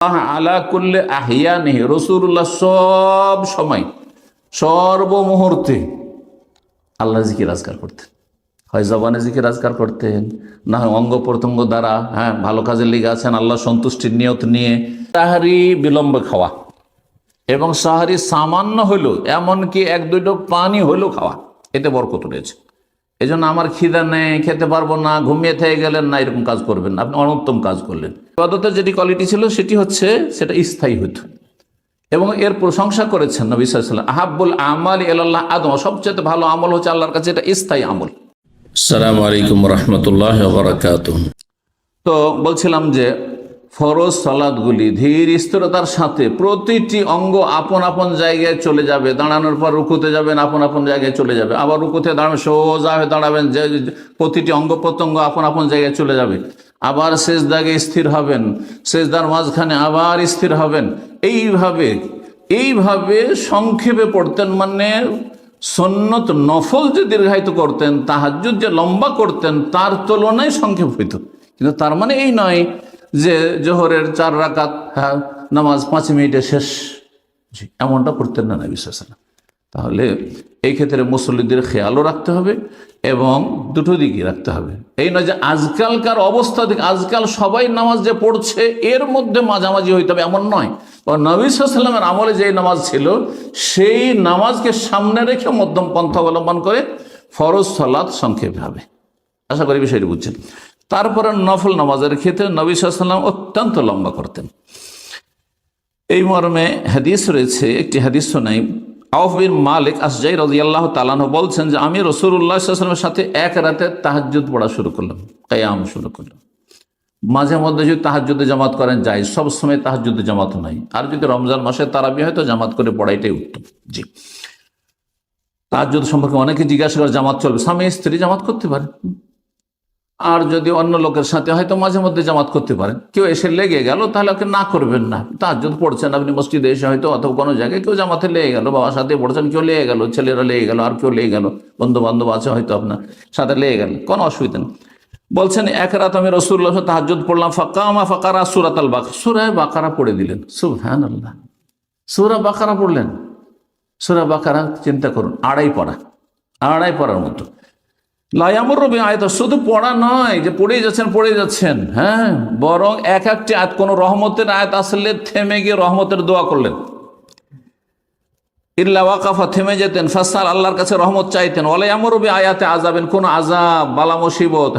আলা কুল্লি আহিয়ানিহি, রাসূলুল্লাহ সব সময় সর্বমুহূর্তে আল্লাহ জিকির আজকার করতেন। হয় জবানে জিকির আজকার করতেন, না হয় অঙ্গ প্রত্যঙ্গ দ্বারা। ভালো কাজের লিগে আছেন, আল্লাহ সন্তুষ্টির নিয়ত নিয়ে। সাহারি বিলম্ব খাওয়া, এবং সাহারি সামান্য হইলো, এমনকি এক দুই ঢোক পানি হইলো খাওয়া, এতে বরকত রয়েছে। এই জন্য আমার খিদা নেই, খেতে পারবো না, ঘুমিয়ে থেকে গেলেন না, এরকম কাজ করবেন না, আপনি অনুত্তম কাজ করলেন। ইবাদতের যেটি কোয়ালিটি ছিল সেটি হচ্ছে সেটা স্থায়ী হইতো। এবং এর প্রশংসা করেছেন নবী সাল্লাল্লাহু আলাইহি ওয়াসাল্লাম, আহাব্বুল আমালি ইলাল্লাহ আদম, সবচেয়ে ভালো আমল হচ্ছে আল্লাহর কাছে এটা স্থায়ী আমল। আসসালামু আলাইকুম রাহমাতুল্লাহি ওয়া বারাকাতুহু। তো বলছিলাম যে ফরজ সালাতগুলি ধীর স্থিরতার সাথে প্রতিটি অঙ্গ আপন আপন জায়গায় চলে যাবে। দাঁড়ানোর পর রুকুতে যাবেন, আপন আপন জায়গায় চলে যাবে। আবার রুকুতে দাঁড়াবেন, সোজা হয়ে দাঁড়াবেন, যে প্রতিটি অঙ্গ প্রত্যঙ্গ আপন আপন জায়গায় চলে যাবে। আবার সেজদাগে স্থির হবেন, সেজদার মাঝখানে আবার স্থির হবেন। এইভাবে সংক্ষেপে পড়তেন। মানে সুন্নত নফল যে দীর্ঘায়িত করতেন, তাহাজ্জুদ যে লম্বা করতেন, তার তুলনায় সংক্ষেপ হইত। কিন্তু তার মানে এই নয় যে জোহরের 4 রাকাত নামাজ 5 মিনিটে শেষ, এমনটা করতেন না নবী সাল্লাল্লাহু আলাইহি ওয়াসাল্লাম। তাহলে এই ক্ষেত্রে মুসল্লিদের খেয়ালও রাখতে হবে এবং দুটো দিকই রাখতে হবে। এই নয় যে আজকালকার অবস্থা দিক, আজকাল সবাই নামাজ যে পড়ছে এর মধ্যে মাঝামাঝি হইতে হবে, এমন নয়। নবী সাল্লাল্লাহু আলাইহি ওয়াসাল্লামের আমলে যে নামাজ ছিল, সেই নামাজকে সামনে রেখে মধ্যম পন্থা অবলম্বন করে ফরজ সালাত সংক্ষেপে হবে। আশা করি বিষয়টি বুঝছেন। তারপরে নফল নামাজের ক্ষেত্রে নবী সাল্লাল্লাহু আলাইহি ওয়াসাল্লাম অত্যন্ত লম্বা করতেন। এই মর্মে হাদিস রয়েছে, একটি হাদিস শোনাই। আওফ বিন মালিক আসজাই রাদিয়াল্লাহু তাআলা আনহু বলছেন যে আমি রাসূলুল্লাহ সাল্লাল্লাহু আলাইহি ওয়াসাল্লামের সাথে এক রাতে তাহাজ্জুদ পড়া শুরু করলাম, কিয়াম শুরু করলাম। মাঝে মধ্যে যদি তাহাজ্জুদে জামাত করেন যায়, সবসময় তাহাজ্জুদে জামাত নাই। আর যদি রমজান মাসে তারাবি হয় তো জামাত করে পড়াইটাই উত্তম। জি, তাহাজ্জুদ সম্পর্কে অনেকে জিজ্ঞাসা করে, জামাত চলবে? স্বামী স্ত্রী জামাত করতে পারে। আর যদি অন্য লোকের সাথে হয়তো মাঝে মধ্যে জামাত করতে পারেন। কেউ এসে লেগে গেল, তাহলে ওকে না করবেন না। তাহাজ্জুদ পড়ছেন আপনি মসজিদে এসে হয়তো, অথবা কোনো জায়গায় কেউ জামাতে লেগে গেল, বাবার সাথে পড়ছেন, কেউ লেগে গেল, ছেলেরা লেগে গেল, আর কেউ লেগে গেল, বন্ধু বান্ধব আছে হয়তো আপনার সাথে লেগে গেল, কোনো অসুবিধা নেই। বলছেন এক রাত আমি রাসূলুল্লাহ তাহাজ্জুদ পড়লাম, ফাকামা ফাকারা সূরাতুল বাকারা, সূরা বাকারা পড়ে দিলেন। সুবহানাল্লাহ, সূরা বাকারা পড়লেন। সূরা বাকারা চিন্তা করুন, আড়াই পড়ার মতো। লায়ামুর রবি আয়াত, শুধু পড়া নয় যে পড়েই যাচ্ছেন, বরং এক একটি আয়াত, কোন রহমতের আয়াত আসলে থেমে গিয়ে রহমতের দোয়া করলেন। ইল্লা ওয়াকাফা, থেমে যেতেন, ফাসাল, আল্লাহর কাছে রহমত চাইতেন। ওয়ালায়ামুর রবি আয়াতে আযাবেন, কোন আযাব, বালা মুসিবত,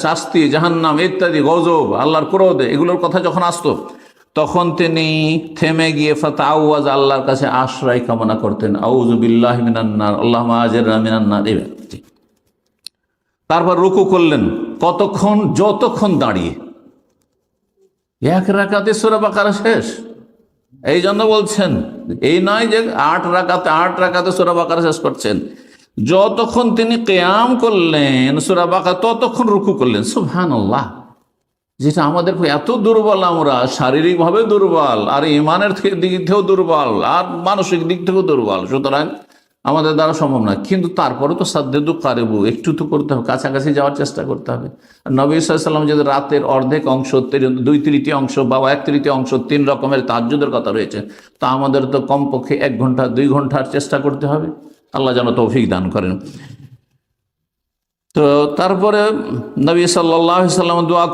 শাস্তি, জাহান্নাম ইত্যাদি, গজব, আল্লাহর ক্রোধ, এগুলোর কথা যখন আসতো, তখন তিনি থেমে গিয়ে ফাতাআওয়াজ, আল্লাহর কাছে আশ্রয় কামনা করতেন। আউযু বিল্লাহি মিনান নার, আল্লাহুম্মা আজিরনা মিনান নার। তারপর রুকু করলেন। কতক্ষণ? যতক্ষণ দাঁড়িয়ে। এক রাকাতে সূরা বাকারা শেষ। এই জন্য বলছেন, এই নয় যে 8 রাকাতে সূরা বাকারা শেষ করছেন। যতক্ষণ তিনি কিয়াম করলেন সূরা বাকারা, ততক্ষণ রুকু করলেন। সুবহানাল্লাহ, যেটা আমাদের এত দুর্বল, আমরা শারীরিকভাবে দুর্বল, আর ইমানের দিক থেকেও দুর্বল, আর মানসিক দিক থেকেও দুর্বল, সুতরাং আমাদের দ্বারা সম্ভব না। কিন্তু তারপরে তো সাদ্দেদু কারেবু, একটু তো করতে হবে, কাছাকাছি যাওয়ার চেষ্টা করতে হবে। আর নবী সাল্লাল্লাহু আলাইহি ওয়াসাল্লাম যদি রাতের অর্ধেক অংশ, 2/3 অংশ বা 1/3 অংশ 3 রকমের তাহাজ্জুদের কথা রয়েছে, তা আমাদের তো কমপক্ষে 1 ঘন্টা 2 ঘন্টার চেষ্টা করতে হবে। আল্লাহ যেন তৌফিক দান করেন। তো তারপরে নবী সাল্লাল্লাহু আলাইহি ওয়াসাল্লাম দোয়া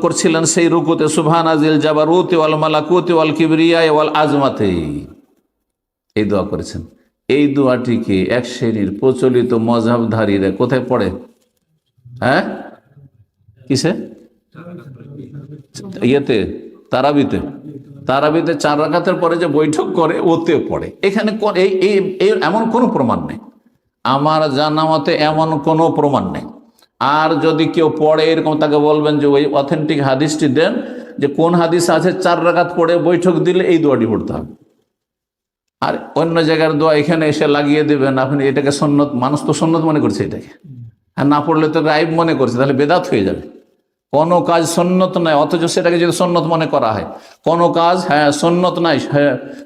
করছিলেন সেই রুকুতে, সুবহানাজিল জাবারুতি ওয়াল মালাকুতি ওয়াল কিবরিয়া ওয়াল আজমাতি, এই দোয়া করেছেন। এই দোয়াটিকে এক শ্রেণীর প্রচলিত মযহাবধারীরা কোথায় পড়ে? কিসে? তারাবিতে 4 রাকাতের পরে যে বৈঠক করে, ওতে পড়ে। এখানে এমন কোনো প্রমাণ নেই, আমার জানা মতে এমন কোনো প্রমাণ নেই। আর যদি কেউ পড়ে এরকম, তাকে বলবেন যে ওই অথেন্টিক হাদিসটি দেন, যে কোন হাদিস আছে 4 রাকাত পড়ে বৈঠক দিলে এই দোয়াটি পড়তে হবে। আর অন্য জায়গার দোয়া এখানে এসে লাগিয়ে দেবেন আপনি, এটাকে সুন্নত, মানুষ তো সুন্নত মনে করছে এটাকে, আর না পড়লে তো গায়েব মনে করছে, তাহলে বেদাত হয়ে যাবে। কোনো কাজ সুন্নত নয়, অথচ সেটাকে যদি সুন্নত মনে করা হয়, কোনো কাজ সুন্নত নাই,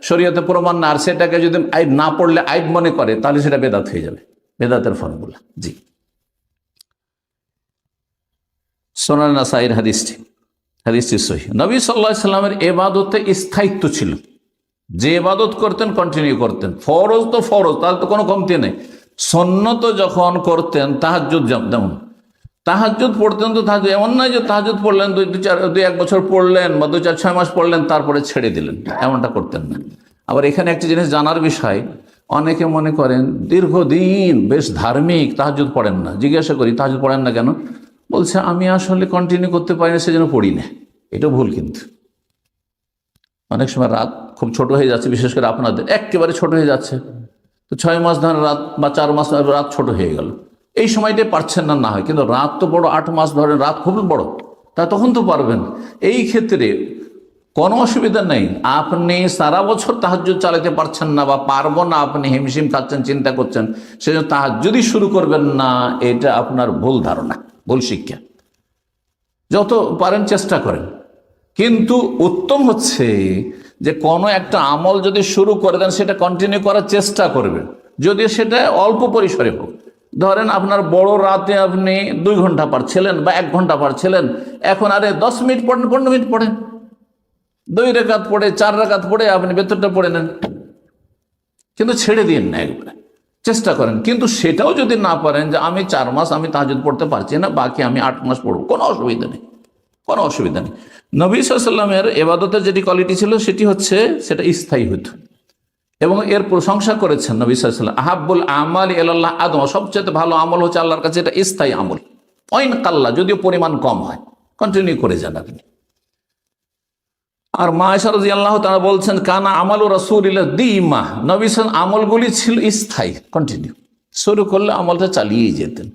শরীয়তে প্রমাণ না, আর সেটাকে যদি না পড়লে আইব মনে করে, তাহলে সেটা বেদাত হয়ে যাবে, বেদাতের ফর্মুলা। জি, সুনান নাসাঈর হাদিসটি। হাদিসটি সহিহ। নবী সাল্লাল্লাহু আলাইহি সাল্লামের ইবাদতে স্থায়িত্ব ছিল, যে ইবাদত করতেন কন্টিনিউ করতেন। ফরজ তো ফরজ, তাহলে তো কোনো কমতি নেই। সুন্নত যখন করতেন, তাহাজ্জুদ যেমন তাহাজ্জুদ পড়তেন, তো তাহাজ্জুদ এমন নয় যে তাহাজ্জুদ পড়লেন দুই এক বছর পড়লেন বা 2-4-6 মাস পড়লেন তারপরে ছেড়ে দিলেন, এমনটা করতেন না। আবার এখানে একটি জিনিস জানার বিষয়, অনেকে মনে করেন দীর্ঘদিন বেশ ধার্মিক, তাহাজ্জুদ পড়েন না। জিজ্ঞাসা করি তাহাজ্জুদ পড়েন না কেন? বলছে আমি আসলে কন্টিনিউ করতে পারি না, সেজন্য পড়ি না। এটা ভুল। কিন্তু অনেক সময় রাত খুব ছোট হয়ে যাচ্ছে, বিশেষ করে আপনাদের একেবারে ছোট হয়ে যাচ্ছে, তো 6 মাস ধরে রাত বা 4 মাস রাত ছোট হয়ে গেল, এই সময়টাই পারছেন না, না হয়, কিন্তু রাত তো বড়, 8 মাস ধরে রাত খুব বড়, তা তখন তো পারবেন। এই ক্ষেত্রে কোনো অসুবিধা নেই। আপনি সারা বছর তাহাজ্জুদ চালাতে পারছেন না বা পারবো না, আপনি হিমশিম খাচ্ছেন, চিন্তা করছেন, সেজন্য তাহাজ্জুদই শুরু করবেন না, এটা আপনার ভুল ধারণা, ভুল শিক্ষা। যত পারেন চেষ্টা করেন, কিন্তু উত্তম হচ্ছে যে কোনো একটা আমল যদি শুরু করে দেন সেটা কন্টিনিউ করার চেষ্টা করবেন, যদি সেটা অল্প পরিসরে হোক। ধরেন আপনার বড় রাতে আপনি 2 ঘন্টা পারছিলেন বা 1 ঘন্টা পারছিলেন, এখন আরে 10 মিনিট পড়েন, 15 মিনিট পড়েন, 2 রাকাত পড়ে 4 রাকাত পড়ে আপনি ভেতরটা পড়ে নেন, কিন্তু ছেড়ে দিন না, একবারে চেষ্টা করেন। কিন্তু সেটাও যদি না পারেন যে আমি 4 মাস আমি তাহাজ্জুদ পড়তে পারছি না, বাকি আমি 8 মাস পড়বো, কোনো অসুবিধা নেই, কোনো অসুবিধা নেই। নবী সাল্লাল্লাহু আলাইহি ওয়াসাল্লামের ইবাদতের যেটি কোয়ালিটি ছিল সেটি হচ্ছে সেটা স্থায়ী হতো, এবং এর প্রশংসা করেছেন নবী সাল্লাল্লাহু আলাইহি ওয়াসাল্লাম, আহাব্বুল আমালি ইলাল্লাহ আদম, সবচেয়ে ভালো আমল হচ্ছে আল্লাহর কাছে এটা স্থায়ী আমল, ওয়াইন কাল্লা, যদিও পরিমাণ কম হয়, কন্টিনিউ করে যান আপনি। আর মা আয়েশা রাদিয়াল্লাহু তাআলা বলছেন, কানা আমালু রাসূলিল্লাহ দিমা, নবী সাল্লাল্লাহু আলাইহি আমলগুলি ছিল স্থায়ী, কন্টিনিউ, শুরু করলে আমলটা চালিয়েই যেতেন।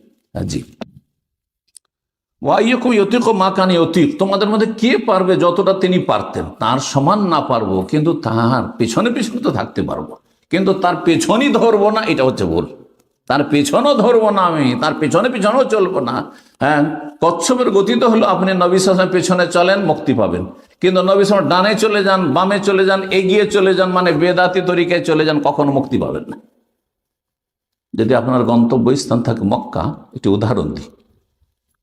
জি। ওয়াইয়াকুম ইউতিকু মা কানা ইউতিক, তোমাদের মধ্যে কে পারবে যতটা তিনি পারতেন, তার সমান না পারবো, কিন্তু তার পেছনে পেছনে তো থাকতে পারবো, কিন্তু তার পেছনই ধরবো না, এটা হচ্ছে ভুল। তার পেছনও ধরবো না আমি, তার পেছনে পেছনেও চলবো না। হ্যাঁ, কচ্ছপের গতি তো হলো আপনি নবী সাল্লাল্লাহু আলাইহি পেছনে চলেন, মুক্তি পাবেন, কিন্তু নবী সাল্লাল্লাহু আলাইহি ডানে চলে যান, বামে চলে যান, এগিয়ে চলে যান, মানে বেদাতি তরিকায় চলে যান, কখনো মুক্তি পাবেন না। যদি আপনার গন্তব্যস্থান থাকে মক্কা, একটি উদাহরণ দিই,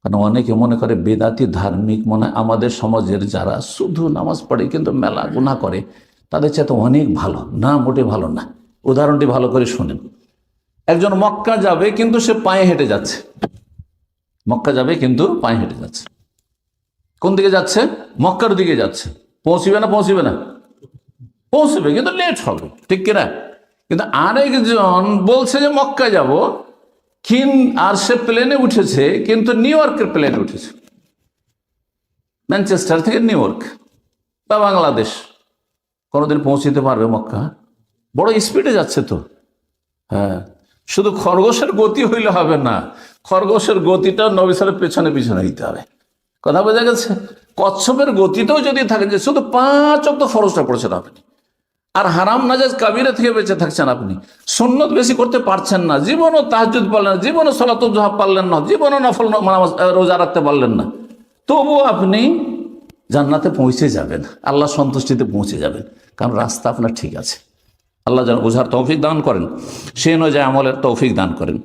কারণ অনেকে মনে করে বেদাতি ধার্মিক মনে হয় আমাদের সমাজের যারা শুধু নামাজ পড়ে কিন্তু মেলা গুনাহ করে তাদের চেয়ে অনেক ভালো, না, মোটে ভালো না। উদাহরণটি ভালো করে শুনেন। একজন মক্কা যাবে কিন্তু সে পায়ে হেঁটে যাচ্ছে, মক্কা যাবে কিন্তু পায়ে হেঁটে যাচ্ছে। কোন দিকে যাচ্ছে? মক্কার দিকে যাচ্ছে। পৌঁছবে না? পৌঁছবে না? পৌঁছবে, কিন্তু লেট হবে, ঠিক কিনা? কিন্তু আরেকজন বলছে যে মক্কা যাব, আর সে প্লেনে উঠেছে, কিন্তু নিউ ইয়র্কের প্লেনে উঠেছে, ম্যানচেস্টার থেকে নিউ ইয়র্ক বা বাংলাদেশ, কোনোদিন পৌঁছতে পারবে মক্কা? বড় স্পিডে যাচ্ছে তো। হ্যাঁ, শুধু খরগোশের গতি হইলে হবে না, খরগোশের গতিটা নবী সাল্লাল্লাহু পেছনে পিছনে হইতে হবে। কথা বোঝা গেছে? কচ্ছপের গতিতেও যদি থাকে যে শুধু 5 ওয়াক্ত ফরজটা পড়ছেন আপনি, আর হারাম নাজায়েজ কাবিরা থেকে বেঁচে থাকছেন আপনি, সুন্নত বেশি করতে পারছেন না, জীবনও তাহাজ্জুদ পারলেন না, জীবনও সালাতুল দুহা পারলেন না, জীবনও নফল নামাজ রোজা রাখতে পারলেন না, তবুও আপনি জান্নাতে পৌঁছে যাবেন, আল্লাহ সন্তুষ্টিতে পৌঁছে যাবেন, কারণ রাস্তা আপনার ঠিক আছে। আল্লাহ যেন বোঝার তৌফিক দান করেন, সে অনুযায়ী আমলের তৌফিক দান করেন।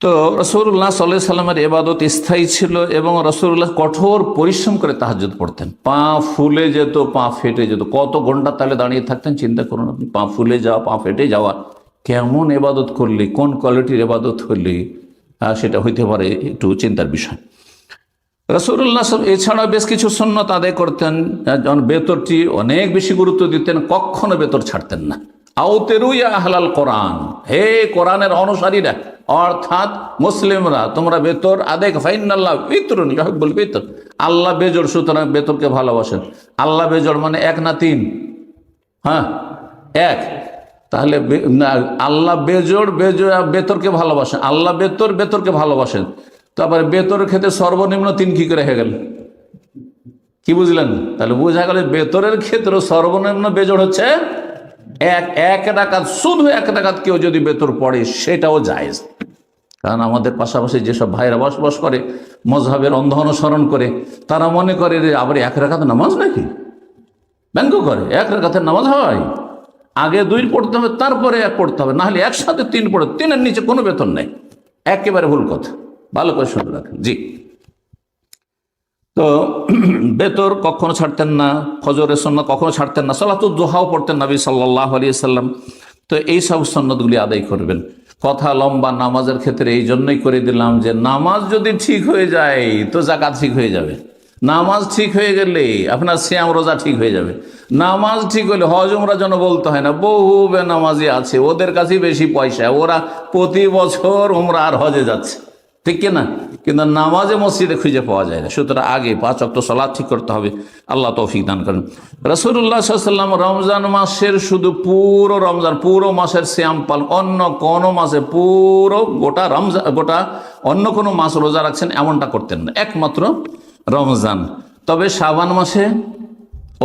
তো রাসূলুল্লাহ সাল্লাল্লাহু আলাইহি সাল্লামের ইবাদত স্থায়ী ছিল, এবং রাসূলুল্লাহ কঠোর পরিশ্রম করে তাহাজ্জুদ পড়তেন। পা ফুলে যেত, পা ফেটে যেত, কত ঘন্টা তাহলে দাঁড়িয়ে থাকতেন চিন্তা করুন আপনি। পা ফুলে যাওয়া, পা ফেটে যাওয়া, কেমন ইবাদত করলে, কোন কোয়ালিটির ইবাদত হলে সেটা হইতে পারে একটু চিন্তার বিষয়। রাসূলুল্লাহ এছাড়া বেশ কিছু সুন্নত আদায় করতেন, যেমন বেতরটি অনেক বেশি গুরুত্ব দিতেন, কখনো বেতর ছাড়তেন না। আউতেরু ইয়া আহলাল কোরআন, হে কোরআনের অনুসারীরা, অর্থাৎ মুসলিমরা, তোমরা বেতর আদায়, ফাইনাল্লাহ বিতরুন ইউহিব্বুল বিতর, আল্লাহ বেজোড়, সুতরাং বেতরকে ভালোবাসেন। আল্লাহ বেজোড় মানে 1 না 3? হ্যাঁ, 1। তাহলে আল্লাহ বেজোড়, বেতরকে ভালোবাসেন, আল্লাহ বেতর, বেতরকে ভালোবাসেন। তারপরে বেতরের ক্ষেত্রে সর্বনিম্ন 3 কি করে হয়ে গেল? কি বুঝলেন? তাহলে বোঝা গেল বেতরের ক্ষেত্রে সর্বনিম্ন বেজোড় হচ্ছে 1। 1 রাকাত, শুধু 1 রাকাত কেউ যদি বেতর পড়ে সেটাও জায়েজ। কারণ আমাদের পাশাপাশি যেসব ভাইরা বসবাস করে মজহাবের অন্ধ অনুসরণ করে, তারা মনে করে যে আবার 1 রাকাত নামাজ নাকি, ব্যঙ্গ করে। 1 রাকাতের নামাজ হয়, আগে 2 পড়তে হবে, তারপরে 1 পড়তে হবে, না হলে একসাথে 3 পড়ে, 3-এর নিচে কোনো বেতন নেই। একেবারে ভুল কথা, ভালো করে শুনে রাখেন। জি। তো বেতর কখনো ছাড়তেন না, ফজরের সুন্নাত কখনো ছাড়তেন না, সালাতুদ দুহাও পড়তেন নবী সাল্লাল্লাহু আলাইহি সাল্লাম। তো এই সব সুন্নতগুলি আদায় করবেন। কথা লম্বা নামাজের ক্ষেত্রে এই জন্যই করে দিলাম যে নামাজ যদি ঠিক হয়ে যায় তো যাকাত ঠিক হয়ে যাবে। নামাজ ঠিক হয়ে গেলে আপনার সিয়াম রোজা ঠিক হয়ে যাবে। নামাজ ঠিক হলে হজ উমরা যেন বলতে হয় না। বহু বেনামাজি আছে, ওদের কাছে বেশি পয়সা, ওরা প্রতি বছর উমরা আর হজে যাচ্ছে, ঠিক কিনা? কিন্তু নামাজে মসজিদে খুঁজে পাওয়া যায় না। সুতরাং আগে 5 ওয়াক্ত সালাত ঠিক করতে হবে। আল্লাহ তৌফিক দান করেন। রাসূলুল্লাহ সাল্লাল্লাহু আলাইহি ওয়াসাল্লাম রমজান মাসের শুধু পুরো রমজান, পুরো মাসের সিয়াম পালন, অন্য কোনো মাসে পুরো গোটা রমজান, গোটা অন্য কোনো মাস রোজা রাখছেন এমনটা করতেন না, একমাত্র রমজান। তবে শাবান মাসে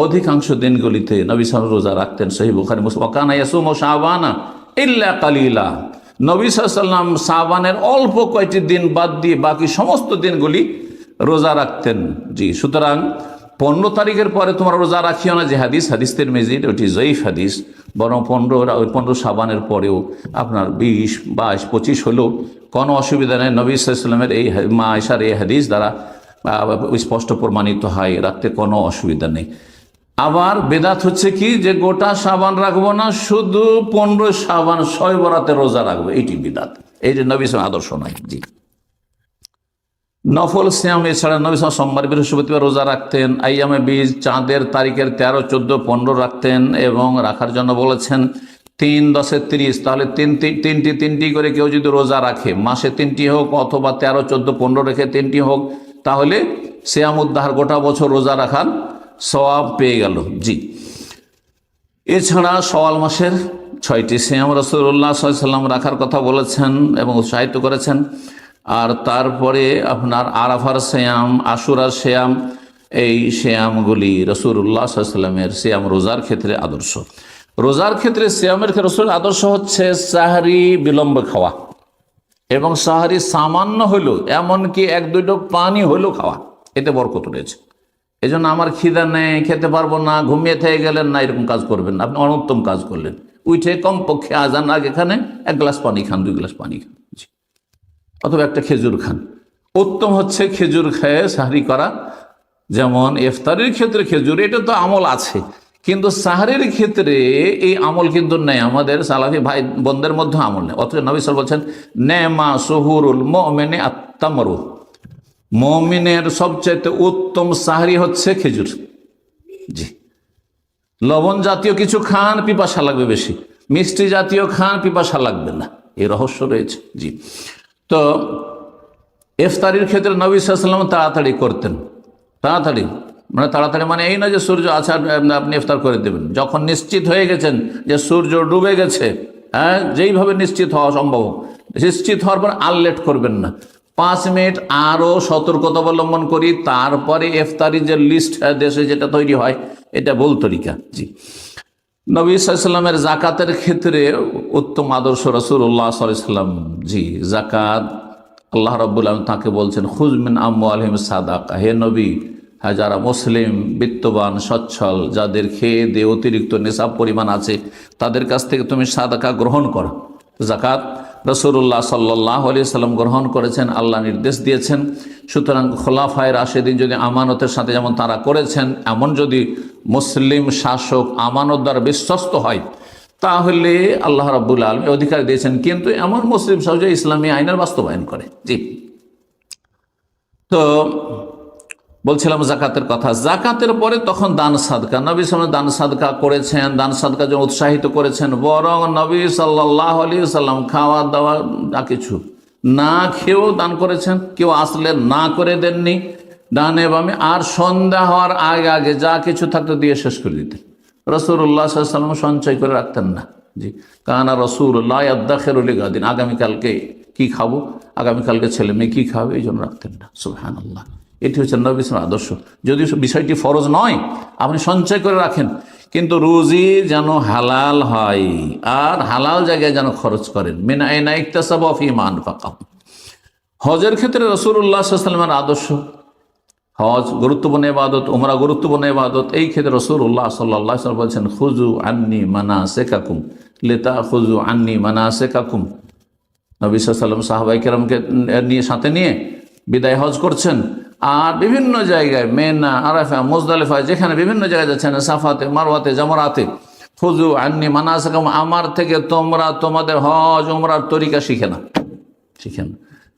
অধিকাংশ দিনগুলিতে নবী সাল্লাল্লাহু আলাইহি ওয়াসাল্লাম রোজা রাখতেন। সহিহ বুখারী মুসলিম। ওয়া কানা ইয়াসুমু শাবানা ইল্লা কালিলা। নবী সাল্লাল্লাহু আলাইহি ওয়াসাল্লাম শাবানের অল্প কয়েকটি দিন বাদ দিয়ে বাকি সমস্ত দিনগুলি রোজা রাখতেন। জি, সুতরাং 15 তারিখের পরে তোমরা রোজা রাখিও না, যে হাদিস তিরমিজির, ওটি জয়ীফ হাদিস। বরং 15 শাবানের পরেও আপনার 20, 22, 25 হলেও কোনো অসুবিধা নেই। নবী সাল্লাল্লাহু আলাইহি ওয়াসাল্লামের এই মা আয়েশার এই হাদিস দ্বারা স্পষ্ট প্রমাণিত হয়, রাখতে কোনো অসুবিধা নেই। আবার বেদাত হচ্ছে কি, যে গোটা শাবান রাখবো না, শুধু 15 শাবান শবে বরাতে রোজা রাখবো, এইটি বিদাত। এই যে নবী সাল্লাল্লাহু আলাইহি ওয়াসাল্লাম আদর্শ নয়। জি, নফল সিয়াম এছাড়া নবী সাল্লাল্লাহু আলাইহি ওয়াসাল্লাম সোমবার বৃহস্পতিবার রোজা রাখতেন। আইয়ামে বীজ, চাঁদের তারিখের 13, 14, 15 রাখতেন এবং রাখার জন্য বলেছেন 3, 10, 30। তাহলে তিনটি করে কেউ যদি রোজা রাখে, মাসে 3টি হোক অথবা 13, 14, 15 রেখে 3টি হোক, তাহলে সিয়াম উদ্দাহার, গোটা বছর রোজা রাখার সওয়াব পেয়ে গেল। জি, এছাড়া শাওয়াল মাসের 6টি সিয়াম রাসূলুল্লাহ সাল্লাল্লাহু আলাইহি ওয়াসাল্লাম রাখার কথা বলেছেন এবং উৎসাহিত করেছেন। আর তারপরে আপনার আরাফার সিয়াম, আশুরার সিয়াম, এই সিয়ামগুলি রাসূলুল্লাহ সাল্লাল্লাহু আলাইহি ওয়াসাল্লামের সিয়াম রোজার ক্ষেত্রে আদর্শ। রোজার ক্ষেত্রে সিয়ামের রাসূলের আদর্শ হচ্ছে সাহরি বিলম্ব খাওয়া এবং সাহরি সামান্য হইলেও, এমনকি 1-2 ঢোক পানি হইলেও খাওয়া, এতে বরকত রয়েছে। এই জন্য আমার খিদা নেই, খেতে পারবো না, ঘুমিয়ে থেকে গেলেন না, এরকম কাজ করবেন না। আপনি অনুত্তম কাজ করলেন। উঠে কমপক্ষে আজান আগে এখানে 1 গ্লাস পানি খান, 2 গ্লাস পানি খান, অথবা একটা খেজুর খান। উত্তম হচ্ছে খেজুর খেয়ে সাহরি করা। যেমন ইফতারির ক্ষেত্রে খেজুর, এটা তো আমল আছে, কিন্তু সাহরির ক্ষেত্রে এই আমল কিন্তু নেই। আমাদের সালাফি ভাই বোনদের মধ্যে আমল নেই। অথচ নবী সাল্লাল্লাহু আলাইহি ওয়াসাল্লাম বলছেন, নেমা সুহুরুল মুমিনি আত-তামরু, মুমিনের সবচাইতে উত্তম সাহরি হচ্ছে খেজুর। জি, লবণ জাতীয় কিছু খান, পিপাসা লাগবে বেশি। মিষ্টি জাতীয় খান, পিপাসা লাগবে না, এই রহস্য রয়েছে। জি, তো ইফতারির ক্ষেত্রে নবী সাল্লাল্লাহু আলাইহি ওয়াসাল্লাম তাড়াতাড়ি করতেন। তাড়াতাড়ি মানে এই না যে সূর্য আছে আপনি ইফতার করে দেবেন। যখন নিশ্চিত হয়ে গেছেন যে সূর্য ডুবে গেছে, হ্যাঁ, যেইভাবে নিশ্চিত হওয়া সম্ভব, নিশ্চিত হওয়ার পর আর লেট করবেন না। 5 মিনিট আরও সতর্কতা অবলম্বন করি, তারপরে ইফতারি যে লিস্ট দেশে যেটা তৈরি হয়, এটা ভুল তরিকা। জি, নবী সাল্লাল্লাহু আলাইহি ওয়াসাল্লামের যাকাতের ক্ষেত্রে উত্তম আদর্শ রাসূলুল্লাহ সাল্লাল্লাহু আলাইহি ওয়াসাল্লাম। জি, যাকাত আল্লাহ রাব্বুল আলামিন তাকে বলছেন, খুয মিন আমওয়ালিহিম সাদাকা, হে নবী, যারা মুসলিম, বিত্তবান, সচ্ছল, যাদের খেয়ে দিয়ে অতিরিক্ত নেশাব পরিমাণ আছে, তাদের কাছ থেকে তুমি সাদাকা গ্রহণ করো। যাকাত রাসূলুল্লাহ সাল্লাল্লাহু আলাইহি ওয়াসাল্লাম গ্রহণ করেছেন, আল্লাহ নির্দেশ দিয়েছেন। সুতরাং খোলাফায়ে রাশেদিন যদি আমানতের সাথে যেমন তারা করেছেন, এমন যদি মুসলিম শাসক আমানতদার বিশ্বস্ত হয়, তাহলে আল্লাহ রাব্বুল আলামিন অধিকার দিয়েছেন। কিন্তু এমন মুসলিম শাসক ইসলামী আইনের বাস্তবায়ন করে। জি, তো বলছিলাম যাকাতের কথা। যাকাতের পরে তখন দান সাদকা, নবী সাল্লাল্লাহু আলাইহি ওয়াসাল্লাম দান সাদকা করেছেন, দান সাদকার জন্য উৎসাহিত করেছেন। বরং নবী সাল্লাল্লাহু আলাইহি ওয়াসাল্লাম খাওয়া দাওয়া যা কিছু না খেয়েও দান করেছেন। কেউ আসলে না করে দেননি, ডানে বামে। আর সন্ধ্যা হওয়ার আগে আগে যা কিছু থাকতো দিয়ে শেষ করে দিতেন। রাসূলুল্লাহ সাল্লাল্লাহু আলাইহি ওয়াসাল্লাম সঞ্চয় করে রাখতেন না। জি, কানা রাসূলুল্লাহ ইয়াদাখিরু লিগাদিন, আগামীকালকে কি খাবো, আগামীকালকে ছেলে মেয়ে কী খাবে, এই জন্য রাখতেন না। সুবহানাল্লাহ, এটি হচ্ছে নবী সাল্লাল্লাহু আলাইহি ওয়াসাল্লাম আদর্শ। যদিও বিষয়টি ফরজ নয়, আপনি সঞ্চয় করে রাখেন, কিন্তু রুজি যেন হালাল হয় আর হালাল জায়গায় যেন খরচ করেন। মিন আইনা ইকতাসাবা ফিমা আনফাকা। হজের ক্ষেত্রে রাসূলুল্লাহ সাল্লাল্লাহু আলাইহি ওয়াসাল্লামের আদর্শ, হজ গুরুত্বপূর্ণ ইবাদত, উমরা গুরুত্বপূর্ণ ইবাদত। এই ক্ষেত্রে রাসূলুল্লাহ সাল্লাল্লাহু আলাইহি ওয়াসাল্লাম বলছেন, খুযু আন্নী মানাসিকাকুম লিতাখুযু আন্নী মানাসিকাকুম। নবী সাল্লাল্লাহু আলাইহি ওয়াসাল্লাম সাহাবায়ে কেরামকে সাথে নিয়ে বিদায় হজ করছেন, আর বিভিন্ন জায়গায় মেনা, আরাফা, মুজদালিফা, যেখানে বিভিন্ন জায়গায় যাচ্ছেন, সাফাতে, মারওয়াতে, জামরাতে, খুযু আন্নি মানাসিকাকুম, আমার থেকে তোমরা তোমাদের হজ উমরার তরিকা শিখে না।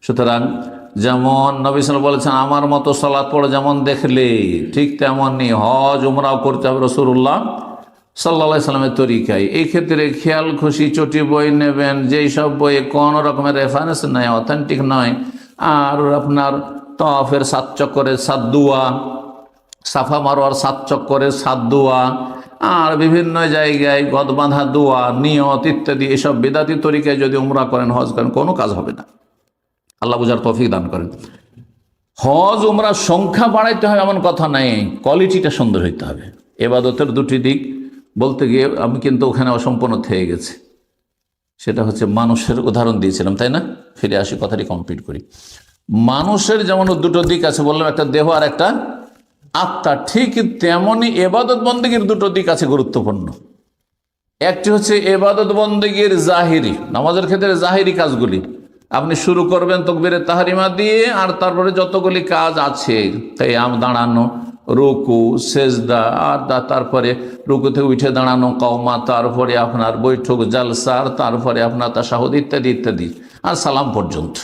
সুতরাং যেমন নবী সাল্লাল্লাহু আলাইহি ওয়াসাল্লাম বলেছেন, আমার মতো সালাত পড়ে যেমন দেখলে, ঠিক তেমনই হজ উমরাও করতে হবে রাসূলুল্লাহ সাল্লাল্লাহু আলাইহি ওয়াসাল্লামের তরিকায়। এই ক্ষেত্রে খেয়াল খুশি চটি বই নেবেন, যেই সব বইয়ে কোনো রকমের রেফারেন্স নাই, অথেন্টিক নয়, আর আপনার তওয়াফের 7 চক্করের 7 দোয়া, সাফা মারওয়ার 7 চক্করের 7 দোয়া, আর বিভিন্ন জায়গায় গদ বাঁধা দোয়া, নিয়ত ইত্যাদি, এসব বিদাতি তরিকায় যদি উমরা করেন, হজ করেন, কোনো কাজ হবে না। আল্লাহ বুঝার তৌফিক দান করেন। হজ উমরার সংখ্যা বাড়াইতে হবে এমন কথা নাই, কোয়ালিটিটা সুন্দর হইতে হবে। এবাদতের দুটি দিক বলতে গিয়ে আমি কিন্তু ওখানে অসম্পূর্ণ থেকে গেছি। সেটা হচ্ছে মানুষের উদাহরণ দিয়েছিলাম, তাই না? ফিরে আসি, কথাটি কমপ্লিট করি। মানুষের যেমন দুটো দিক আছে, বললাম একটা দেহ আর একটা আত্মা, ঠিক তেমনই এবাদত বন্দেগীর দুটো দিক আছে গুরুত্বপূর্ণ। একটি হচ্ছে এবাদত বন্দেগীর জাহিরি, নামাজের ক্ষেত্রে জাহিরি কাজগুলি আপনি শুরু করবেন তাকবীরে তাহরিমা দিয়ে, আর তারপরে যতগুলি কাজ আছে, কিয়াম, দাঁড়ানো, রুকু, সেজদা, আর তারপরে রুকু থেকে উঠে দাঁড়ানো, কওমা, তারপরে আপনার বৈঠক, জালসা, আর তারপরে আপনার তাশাহুদ ইত্যাদি ইত্যাদি, আর সালাম পর্যন্ত,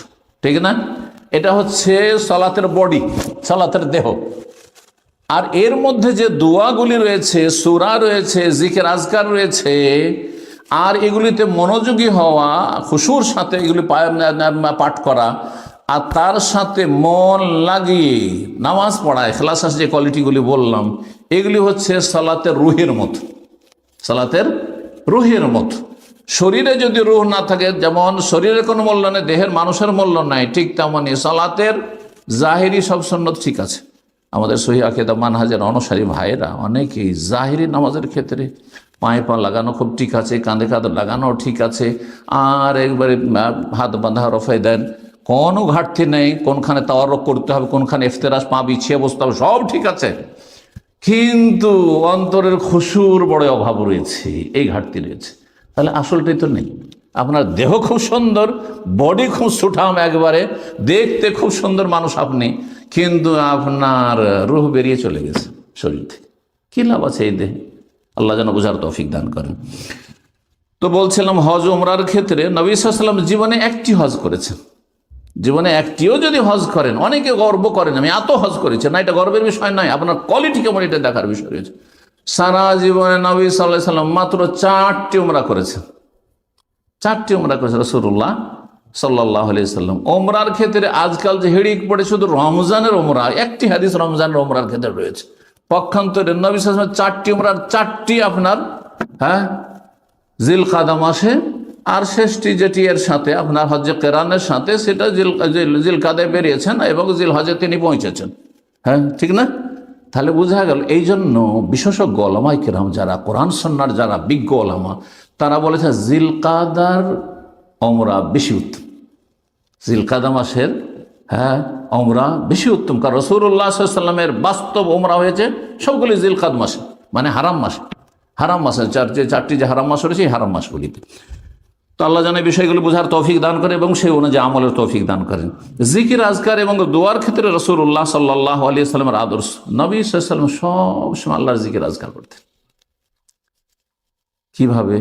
ঠিক না? এটা হচ্ছে সালাতের বডি, সালাতের দেহ। আর এর মধ্যে যে দোয়াগুলি রয়েছে, সূরা রয়েছে, জিকির আজকার রয়েছে, আর এগুলিতে মনোযোগী হওয়া, খুশুর সাথে এগুলি পাঠ করা, আর তার সাথে মন লাগিয়ে নামাজ পড়া, ইখলাস যে কোয়ালিটিগুলি বললাম, এগুলি হচ্ছে সালাতের রুহের মতো, সালাতের রুহের মতো। শরীরে যদি রুহ না থাকে, যেমন শরীরের কোনো মূল্য নেই, দেহের মানুষের মূল্য নাই, ঠিক তেমনই সালাতের জাহিরি সব সুন্নত ঠিক আছে। আমাদের সহিহ আকীদা মানহাজের অনুসারী ভাইয়েরা অনেকেই জাহিরি নামাজের ক্ষেত্রে পায়ে পা লাগানো খুব ঠিক আছে, কাঁধে কাঁধে লাগানো ঠিক আছে, আর একবারে হাত বাঁধা রফায় দেন, কোনো ঘাটতি নেই, কোনখানে তাওয়ারুক করতে হবে, কোনখানে ইফতেরাস, পা বিছিয়ে বসতে হবে, সব ঠিক আছে, কিন্তু অন্তরের খুশুর বড় অভাব রয়েছে, এই ঘাটতি রয়েছে। তাহলে আসলটাই তো নেই। আপনার দেহ খুব সুন্দর, বডি খুব সুঠাম, একবারে দেখতে খুব সুন্দর মানুষ আপনি, কিন্তু আপনার রূহ বেরিয়ে চলে গেছে শরীর থেকে, কী লাভ আছে এই দেহে? আল্লাহ যেন বুঝার তৌফিক দান করেন। তো বলছিলাম, হজ উমরার ক্ষেত্রে নবী সাল্লাল্লাহু আলাইহি ওয়াসাল্লাম জীবনে একটি হজ করেছেন। জীবনে একটিও যদি হজ করেন, অনেকে গর্ব করেন আমি এত হজ করেছি, না, এটা গর্বের বিষয় নয়, আপনার কোয়ালিটি কেমন এটা দেখার বিষয় রয়েছে। সারা জীবনে নবী সাল্লাল্লাহু আলাইহি ওয়াসাল্লাম মাত্র 4টি উমরা করেছেন, 4টি উমরা করেছেন রাসূলুল্লাহ সাল্লাল্লাহু আলাইহি ওয়াসাল্লাম। উমরার ক্ষেত্রে আজকাল যে হিড়িক পড়ে শুধু রমজানের উমরা, একটি হাদিস রমজানের উমরার ক্ষেত্রে রয়েছে। পক্ষান্তরে নবী সাল্লাল্লাহু আলাইহি ওয়াসাল্লাম 4টি উমরার 4টি আপনার জিলকাদা মাসে, আর শেষটি যেটি এর সাথে আপনার হজ্জে কেরানের সাথে, সেটা জিলকাদায় বেরিয়েছেন এবং জিলহজে তিনি পৌঁছেছেন। ঠিক না? তাহলে বোঝা গেল, এই জন্য বিশেষজ্ঞ ওলামায়ে কেরাম যারা কোরআন সুন্নাহর যারা বিজ্ঞ ওলামা, তারা বলেছে জিলকাদার উমরা বেশি উত্তম, জিলকাদা মাসের উমরা বেশি উত্তম। কারণ রাসূলুল্লাহ সাল্লাল্লাহু আলাইহি ওয়াসাল্লামের বাস্তব উমরা হয়েছে সবগুলি জিলকাদ মাসে, মানে হারাম মাসে, হারাম মাসে, চারটি যে হারাম মাস রয়েছে এই হারাম মাসগুলিতে। তো আল্লাহ জানে বিষয়গুলো বোঝার তৌফিক দান করে এবং সেই অনুযায়ী আমলের তৌফিক দান করেন। জিকির আজকার এবং দোয়ার ক্ষেত্রে রাসূলুল্লাহ সাল্লাল্লাহু আলাইহি ওয়াসাল্লামের আদর্শ, নবী সাল্লাল্লাহু আলাইহি ওয়াসাল্লাম সবসময় আল্লাহর জিকির আজকার করতেন। কিভাবে?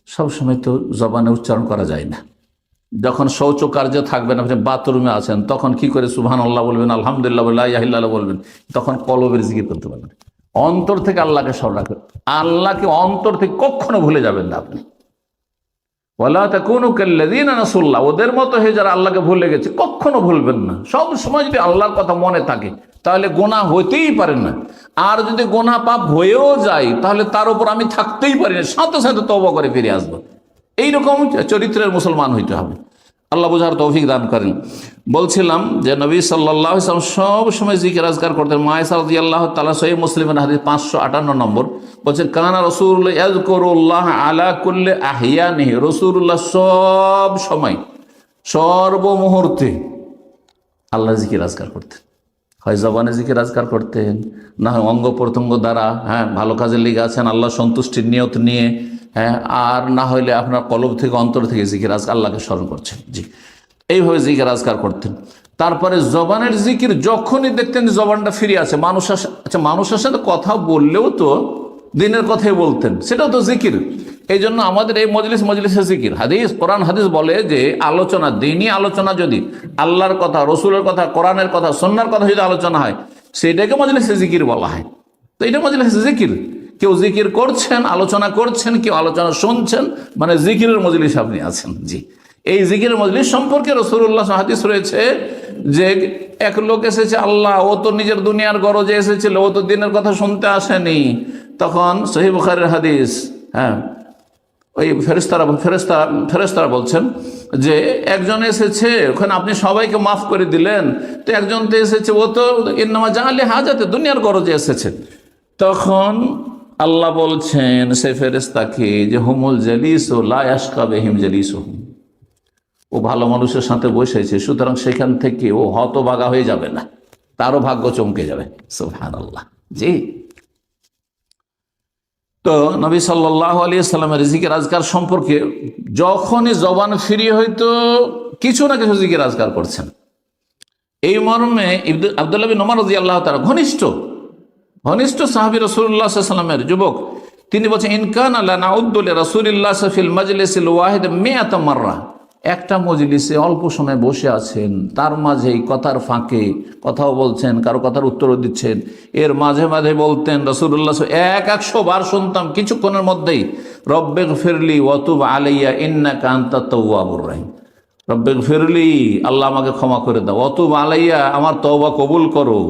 সবসময় তো জবানে উচ্চারণ করা যায় না। যখন শৌচ কার্যে থাকবেন, আপনি বাথরুমে আছেন, তখন কি করে সুবহানাল্লাহ বলবেন, আলহামদুলিল্লাহ বলবেন, লা ইলাহা ইল্লাল্লাহ বলবেন, তখন কলবের জিকির করতে পারবেন। অন্তর থেকে আল্লাহকে স্মরণ রাখবেন, আল্লাহকে অন্তর থেকে কখনো ভুলে যাবেন না আপনি। ওয়ালা তাকুনু কাল্লাযীনা নাসুল্লাহ, ওদের মতো হয়ে যারা আল্লাহকে ভুলে গেছে, কখনো ভুলবেন না। সব সময় যদি আল্লাহর কথা মনে থাকে, তাহলে গুনাহ হইতেই পারে না। আর যদি গুনাহ পাপ হয়েও যায়, তাহলে তার উপর আমি থাকতেই পারি না, সাথে সাথে তওবা করে ফিরে আসবো। এইরকম চরিত্রের মুসলমান হইতে হবে। আল্লাহ বুঝার তৌফিক দান করেন। বলছিলাম যে নবী সাল্লাল্লাহু আলাইহি ওয়াসাল্লাম সব সময় জিকির আজকার করতেন। মায়েশা রাদিয়াল্লাহু তাআলা সহিহ মুসলিমের হাদিস 558 নম্বর বলছেন, কানা রাসূলুল্লাহ ইয়াযকুরুল্লাহ আলা কুল্লি আহইয়ানিহি, রাসূলুল্লাহ সব সময় সর্ব মুহূর্তে আল্লাহর জিকির আজকার করতেন। হয় জবানে জিকির আজকার করতেন, না হয় অঙ্গ প্রত্যঙ্গ দ্বারা, ভালো কাজের লিগে আছেন আল্লাহ সন্তুষ্টির নিয়ত নিয়ে, আর না হইলে আপনার কলব থেকে অন্তর থেকে জিকির আজকার আল্লাহকে স্মরণ করছেন। জি, এইভাবে জিকির আজকার করতেন। তারপরে জবানের জিকির যখনই দেখতেন জবানটা ফিরে আছে, মানুষের সাথে কথা বললেও তো দিনের কথাই বলতেন, সেটাও তো জিকির। এই জন্য আমাদের এই মজলিসে জিকির, হাদিস কোরআন হাদিস বলে যে আলোচনা, দিনই আলোচনা যদি আল্লাহর কথা, রসুলের কথা, কোরআনের কথা, সুন্নাহর কথা যদি আলোচনা হয়, সেটাকে মজলিসে জিকির বলা হয়। তো এটা মজলিসে জিকির, কেউ জিকির করছেন, আলোচনা করছেন, কেউ আলোচনা শুনছেন, মানে জিকিরের মজলিস আপনি আছেন। জি, এই জিকিরের মজলিস সম্পর্কে রাসূলুল্লাহ হাদিস রয়েছে যে এক লোক এসেছে, আল্লাহ, ও তো নিজের দুনিয়ার গরজে এসেছিল, ও তো দিনের কথা শুনতে আসেনি। তখন সহিহ বুখারীর হাদিস, হ্যাঁ, ওই ফেরেশতারা বলছেন যে একজন এসেছে, ওখানে আপনি সবাইকে মাফ করে দিলেন, তো একজন তো এসেছে, ও তো ইন্নামা জাআলি হাজাতে, দুনিয়ার গরজে এসেছে। তখন আল্লাহ বলছেন সে ফেরেশতাকে যে হুমুল জালিসু লা ইয়াশকা বিহিম জালিসুহুম, ও ভালো মানুষের সাথে বসেছে, সুতরাং সেখান থেকে ও হতভাগা হয়ে যাবে না, তারও ভাগ্য চমকে যাবে। সুবহানাল্লাহ। জি, তো নবী সাল্লাল্লাহু আলাইহি সাল্লামের জিকির আজকার সম্পর্কে যখনই জবান ফিরিয়ে হয়তো কিছু না কিছু জিকির আজকার করছেন। এই মর্মে আব্দুল্লাহ বিন ওমর রাদিয়াল্লাহু তাআলা ঘনিষ্ঠ সাহাবী রাসূলুল্লাহ সাল্লাল্লাহু আলাইহি ওয়াসাল্লামের যুবক, তিনি বলছেন ইনকানা লা নাউদ্দু লিরাসূলিল্লাহ ফিল মাজলিসিল ওয়াহিদ মিআতা মাররা, একটা মজলিসে অল্প সময় বসে আছেন, তার মাঝেই কথার ফাঁকে কথাও বলছেন, কারো কথার উত্তরও দিচ্ছেন, এর মাঝে মাঝে বলতেন রাসূলুল্লাহ 100 বার শুনতাম কিছুক্ষণের মধ্যেই, রব্বিগফিরলি ওয়া তুব আলাইয়া ইন্নাকা আনতাত তাওয়াবুর রহিম। রব্বিগফিরলি, আল্লাহ আমাকে ক্ষমা করে দাও, ওয়া তুব আলাইয়া, আমার তওবা কবুল করো,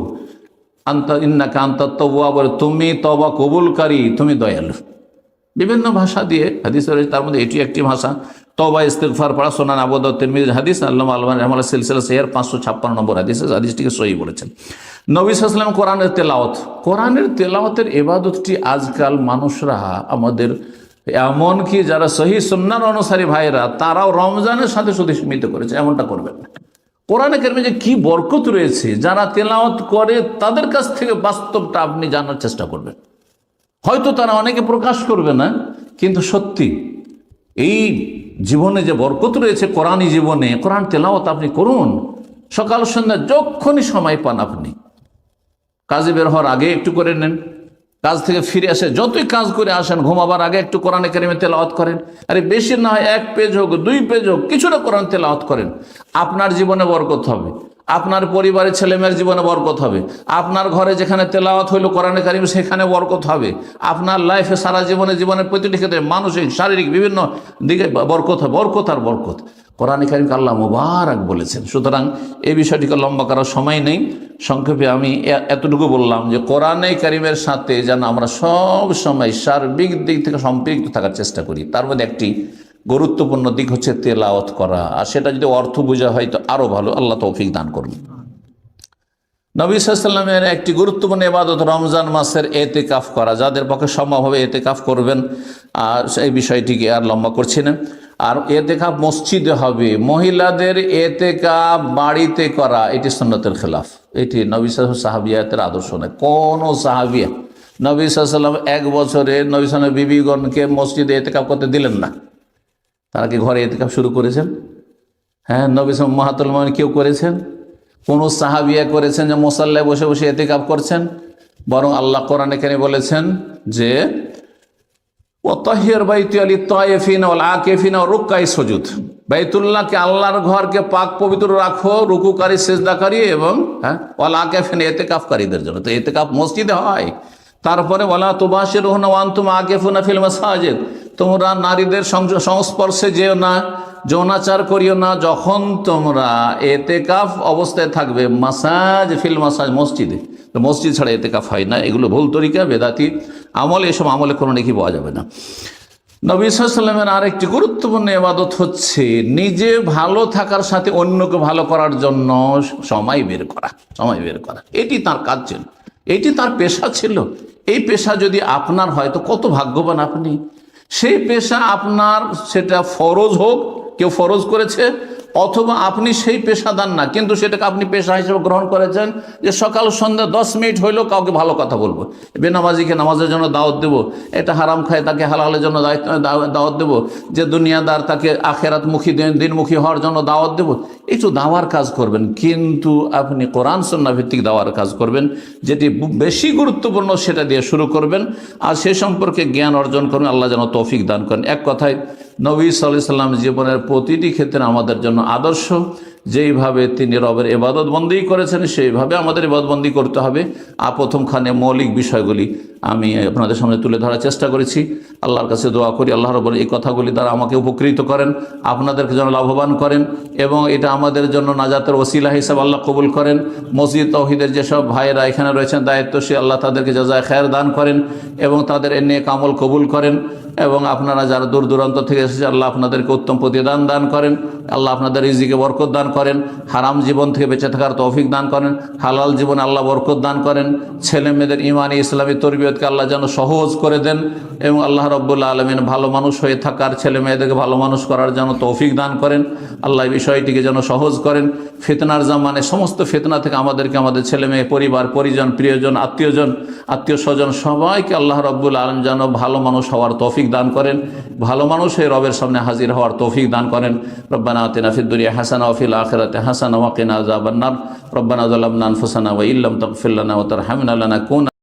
ইন্নাকা আনতাত তাওয়াবুর, তুমি তওবা কবুলকারী, তুমি দয়ালু। বিভিন্ন ভাষা দিয়ে হাদিস রয়েছে, তার মধ্যে এটি একটি ভাষা। তওবা ইস্তিগফার পড়া সুনান আবু দাউদ তিরমিজি হাদিস, আল্লামা আলবানী রাহমাতুল্লাহ সিলসিলা সহিহ 556 নম্বর হাদিস, হাদিসটিকে সহিহ বলেছেন। নবী সাল্লাল্লাহু আলাইহি ওয়াসাল্লাম কোরআনের তেলাওয়াতের ইবাদতটি আজকাল মানুষরা, আমাদের এমনকি যারা সহিহ সুন্নাহর অনুসারী ভাইরা, তারাও রমজানের সাথে শুধু সীমিত করেছে। এমনটা করবেন না। কোরআনে কারিমে যে কি বরকত রয়েছে, যারা তেলাওয়াত করে তাদের কাছ থেকে বাস্তবটা আপনি জানার চেষ্টা করবেন। হয়তো তারা অনেকে প্রকাশ করবে না, কিন্তু সত্যি এই জীবনে যে বরকত রয়েছে কোরআনী জীবনে, কোরআন তেলাওয়াত আপনি করুন, সকাল সন্ধ্যা যখনই সময় পান, আপনি কাজে বের হওয়ার আগে একটু করে নেন, কাজ থেকে ফিরে আসে যতই কাজ করে আসেন, ঘুমাবার আগে একটু কোরআনে কারিমে তেলাওয়াত করেন। আরে বেশি না হয় 1 পেজ হোক, 2 পেজ হোক, কিছুটা কোরআন তেলাওয়াত করেন। আপনার জীবনে বরকত হবে, আপনার পরিবারের ছেলেমেয়ের জীবনে বরকত হবে, আপনার ঘরে যেখানে তেলাওয়াত হইল কোরআনে কারিম সেখানে বরকত হবে, আপনার লাইফে সারা জীবনের প্রতিটি ক্ষেত্রে মানসিক শারীরিক বিভিন্ন দিকে বরকত হবে, বরকত আর বরকত। কোরআনে কারিমকে আল্লাহ মুবারক বলেছেন। সুতরাং এই বিষয়টিকে লম্বা করার সময় নেই, সংক্ষেপে আমি এতটুকু বললাম যে কোরআনে কারিমের সাথে যেন আমরা সব সময় সার্বিক দিক থেকে সম্পৃক্ত থাকার চেষ্টা করি। তার মধ্যে একটি গুরুত্বপূর্ণ দিক হচ্ছে তেলাওয়াত করা, আর সেটা যদি অর্থ বোঝা হয় তো আরো ভালো। আল্লাহ তৌফিক দান করুন। নবী সাল্লাল্লাহু আলাইহি ওয়াসাল্লামের একটি গুরুত্বপূর্ণ ইবাদত রমজান মাসের এতেকাফ করা। যাদের পক্ষে সম্ভব হবে এতেকাফ করবেন, আর এই বিষয়টিকে আর লম্বা করছি না। আর এতেকাফ মসজিদে হবে, মহিলাদের এতেকাফ বাড়িতে করা এটি সুন্নতের খেলাফ। এটি নবী সাহাবিয়াতের আদর্শ নয়। কোন সাহাবিয়া নবী সাল্লাল্লাহু আলাইহি ওয়াসাল্লাম 1 বছরে নবী সাল্লাল্লাহু বিবিগণকে মসজিদে এতেকাফ করতে দিলেন না। তারা কি ঘরে এতেকাফ শুরু করেছেন? হ্যাঁ, নবী সাল্লাল্লাহু মাহাতুল মুমিনিন কেউ করেছেন? কোন সাহাবিয়া করেছেন যে মুসাল্লায় বসে বসে এতেকাফ করছেন? বরং আল্লাহ কোরআনে কারিমে বলেছেন যে ওয়াতাহির বাইতি লিত-তায়িফিনা ওয়াল আকিফিনা ওয়া রুকআই সুজুদ, বাইতুল্লাহকে, আল্লাহর ঘরকে পাক পবিত্র রাখো রুকুকারী সিজদাকারী এবং ওয়াল আকিফিনা ইতিকাফকারীদের জন্য। তো ইতিকাফ মসজিদে হয়। তারপরে ওয়ালা তুবাশিরুহুনা ওয়া আনতুম আকিফুনা ফিল মাসাজিদ, তোমরা নারীদের সংস্পর্শে যেও না, যৌনাচার করিও না যখন তোমরা এতেকাফ অবস্থায় থাকবে। মাসাজ ফিল মাসাজ, মসজিদে। তো মসজিদ ছাড়া এতেকাফ হয় না। এগুলো ভুল তরিকা, বেদাতি আমল, এসব আমলে কোনো নেকি পাওয়া যাবে না। নবী সাল্লাল্লাহু আলাইহি ওয়াসাল্লামের আরেকটি গুরুত্বপূর্ণ ইবাদত হচ্ছে নিজে ভালো থাকার সাথে অন্যকে ভালো করার জন্য সময় বের করা। এটি তার কাজ ছিল, এটি তার পেশা ছিল। এই পেশা যদি আপনার হয় তো কত ভাগ্যবান আপনি। সেই পেশা আপনার, সেটা ফরজ হোক, কেউ ফরজ করেছে, অথবা আপনি সেই পেশাদার না, কিন্তু সেটাকে আপনি পেশা হিসেবে গ্রহণ করেছেন যে সকাল সন্ধ্যা 10 মিনিট হইলেও কাউকে ভালো কথা বলবো, বেনামাজিকে নামাজের জন্য দাওয়াত দেবো, এটা হারাম খায় তাকে হালালের জন্য দাওয়াত দেবো, যে দুনিয়াদার তাকে আখেরাতমুখী দিনমুখী হওয়ার জন্য দাওয়াত দেবো। একটু দাওয়ার কাজ করবেন, কিন্তু আপনি কোরআন সুন্নাহ ভিত্তিক দাওয়ার কাজ করবেন, যেটি বেশি গুরুত্বপূর্ণ সেটা দিয়ে শুরু করবেন, আর সে সম্পর্কে জ্ঞান অর্জন করবেন। আল্লাহ যেন তৌফিক দান করেন। এক কথায় নবী সাল্লাল্লাহু আলাইহি ওয়াসাল্লাম জীবনের প্রতিটি ক্ষেত্রে আমাদের জন্য আদর্শ। যেইভাবে তিনি রবের ইবাদত বন্দেগী করেছেন সেইভাবে আমাদের ইবাদত বন্দেগী করতে হবে। প্রথমখানে মৌলিক বিষয়গুলি আমি আপনাদের সামনে তুলে ধরার চেষ্টা করেছি। আল্লাহর কাছে দোয়া করি আল্লাহ রাব্বুল এই কথাগুলি দ্বারা আমাকে উপকৃত করেন, আপনাদেরকে যেন লাভবান করেন, এবং এটা আমাদের জন্য নাজাতের ওসিলা হিসাবে আল্লাহ কবুল করেন। মসজিদ তাওহীদের যেসব ভাইয়েরা এখানে রয়েছেন দায়িত্বশীল, আল্লাহ তাদেরকে জাযায়ে খায়ের দান করেন এবং তাদের এ নেক আমল কবুল করেন। এবং আপনারা যারা দূর দূরান্ত থেকে এসেছে আল্লাহ আপনাদেরকে উত্তম প্রতিদান দান করেন। আল্লাহ আপনাদের রিজিকে বরকত দান করেন, হারাম জীবন থেকে বেঁচে থাকার তৌফিক দান করেন, হালাল জীবনে আল্লাহ বরকত দান করেন। ছেলে মেয়েদের ইমানি ইসলামী তরবিয়তকে আল্লাহ যেন সহজ করে দেন, এবং আল্লাহ রাব্বুল আলামিন ভালো মানুষ হয়ে থাকার, ছেলে মেয়েদেরকে ভালো মানুষ করার যেন তৌফিক দান করেন। আল্লাহ এই বিষয়টিকে যেন সহজ করেন। ফিতনার জামানে সমস্ত ফিতনা থেকে আমাদেরকে, আমাদের ছেলে মেয়ে, পরিবার পরিজন, প্রিয়জন, আত্মীয় স্বজন সবাইকে আল্লাহ রাব্বুল আলামিন যেন ভালো মানুষ হওয়ার তৌফিক দান করেন, ভালো মানুষ হয়ে রবের সামনে হাজির হওয়ার তৌফিক দান করেন। রব্বানা আতিনা ফিদ দুনিয়া হাসানা ওয়া ফিল আখিরাতি হাসানা ওয়া কিনা আযাবান নার। রব্বানা যালামনা আনফুসানা ওয়া ইল্লাম তাগফির লানা ওয়া তারহামনা লানাকুনা